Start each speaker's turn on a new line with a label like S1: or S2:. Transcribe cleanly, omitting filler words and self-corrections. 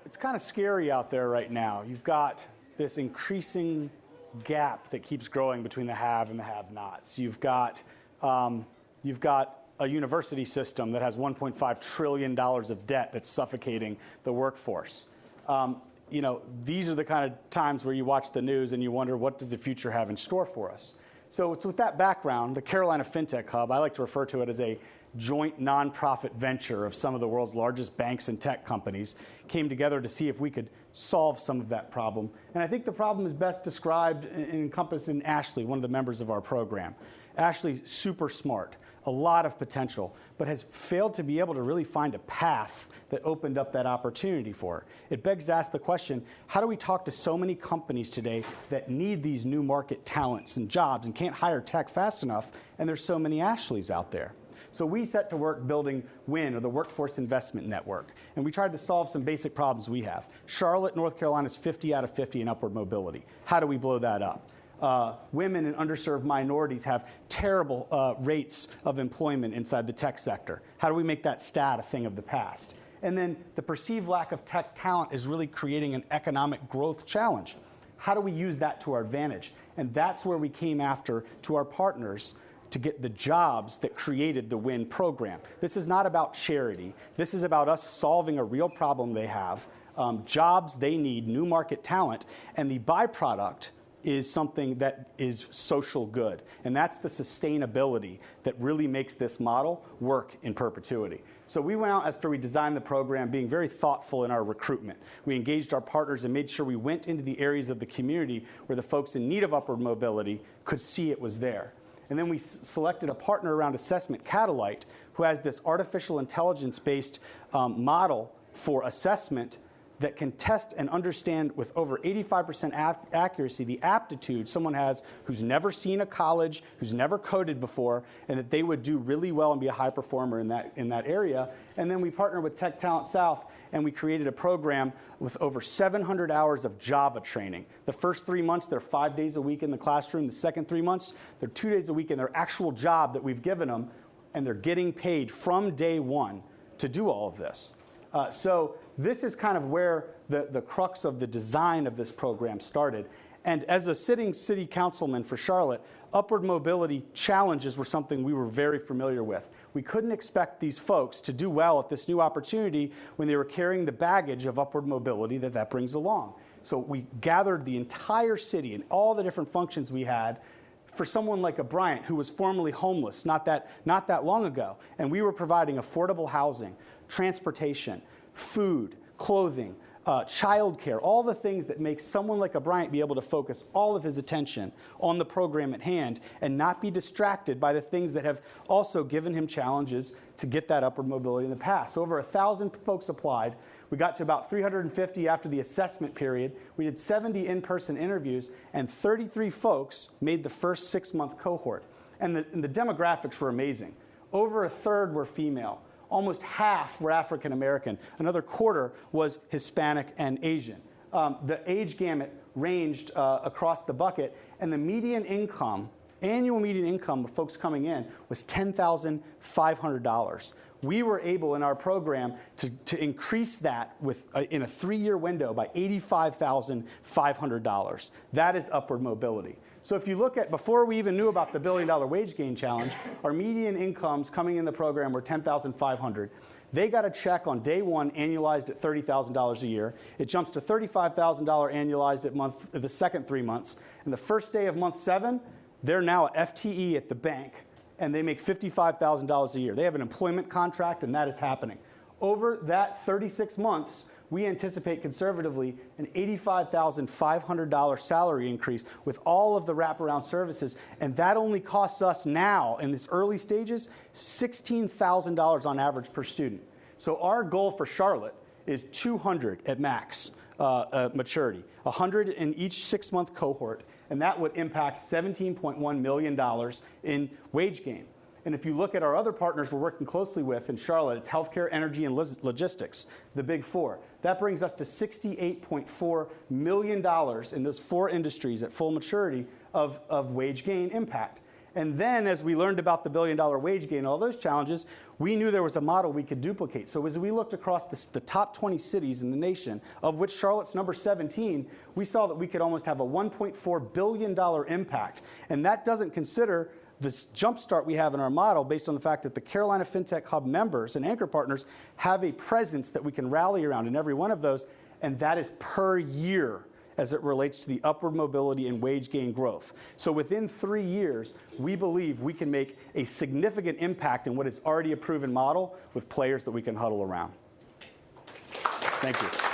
S1: it's kind of scary out there right now. You've got this increasing gap that keeps growing between the have and the have-nots. You've got a university system that has $1.5 trillion of debt that's suffocating the workforce. These are the kind of times where you watch the news and you wonder, what does the future have in store for us? So it's with that background, the Carolina Fintech Hub, I like to refer to it as a joint nonprofit venture of some of the world's largest banks and tech companies, came together to see if we could solve some of that problem. And I think the problem is best described and encompassed in Ashley, one of the members of our program. Ashley's super smart, a lot of potential, but has failed to be able to really find a path that opened up that opportunity for her. It begs to ask the question, how do we talk to so many companies today that need these new market talents and jobs and can't hire tech fast enough, and there's so many Ashleys out there? So we set to work building WIN, or the Workforce Investment Network, and we tried to solve some basic problems we have. Charlotte, North Carolina is 50 out of 50 in upward mobility. How do we blow that up? Women and underserved minorities have terrible rates of employment inside the tech sector. How do we make that stat a thing of the past? And then the perceived lack of tech talent is really creating an economic growth challenge. How do we use that to our advantage? And that's where we came after to our partners to get the jobs that created the WIN program. This is not about charity. This is about us solving a real problem they have, jobs they need, new market talent, and the byproduct is something that is social good. And that's the sustainability that really makes this model work in perpetuity. So we went out after we designed the program being very thoughtful in our recruitment. We engaged our partners and made sure we went into the areas of the community where the folks in need of upward mobility could see it was there. And then we selected a partner around assessment, Catalyte, who has this artificial intelligence-based model for assessment that can test and understand with over 85% accuracy the aptitude someone has who's never seen a college, who's never coded before, and that they would do really well and be a high performer in that area. And then we partnered with Tech Talent South, and we created a program with over 700 hours of Java training. The first 3 months, they're 5 days a week in the classroom. The second 3 months, they're 2 days a week in their actual job that we've given them, and they're getting paid from day one to do all of this. So this is kind of where the crux of the design of this program started. And as a sitting city councilman for Charlotte, upward mobility challenges were something we were very familiar with. We couldn't expect these folks to do well at this new opportunity when they were carrying the baggage of upward mobility that brings along. So we gathered the entire city and all the different functions we had for someone like a Bryant who was formerly homeless not that long ago. And we were providing affordable housing, transportation, food, clothing, childcare, all the things that make someone like a Bryant be able to focus all of his attention on the program at hand and not be distracted by the things that have also given him challenges to get that upward mobility in the past. So over 1,000 folks applied. We got to about 350 after the assessment period. We did 70 in-person interviews, and 33 folks made the first 6-month cohort. And the demographics were amazing. Over a third were female. Almost half were African American. Another quarter was Hispanic and Asian. The age gamut ranged across the bucket, and the median income, annual median income of folks coming in was $10,500. We were able in our program to increase that in a 3-year window by $85,500. That is upward mobility. So if you look at, before we even knew about the $1 billion wage gain challenge, our median incomes coming in the program were $10,500. They got a check on day one, annualized at $30,000 a year. It jumps to $35,000 annualized at the second 3 months. And the first day of month 7, they're now at FTE at the bank, and they make $55,000 a year. They have an employment contract, and that is happening. Over that 36 months, we anticipate conservatively an $85,500 salary increase with all of the wraparound services, and that only costs us now, in these early stages, $16,000 on average per student. So our goal for Charlotte is 200 at max maturity, 100 in each 6-month cohort, and that would impact $17.1 million in wage gain. And if you look at our other partners we're working closely with in Charlotte, it's healthcare, energy, and logistics, the big 4. That brings us to $68.4 million in those 4 industries at full maturity of wage gain impact. And then as we learned about the billion-dollar wage gain and all those challenges, we knew there was a model we could duplicate. So as we looked across the top 20 cities in the nation, of which Charlotte's number 17, we saw that we could almost have a $1.4 billion impact. And that doesn't consider this jumpstart we have in our model based on the fact that the Carolina Fintech Hub members and anchor partners have a presence that we can rally around in every one of those, and that is per year as it relates to the upward mobility and wage gain growth. So within 3 years, we believe we can make a significant impact in what is already a proven model with players that we can huddle around. Thank you.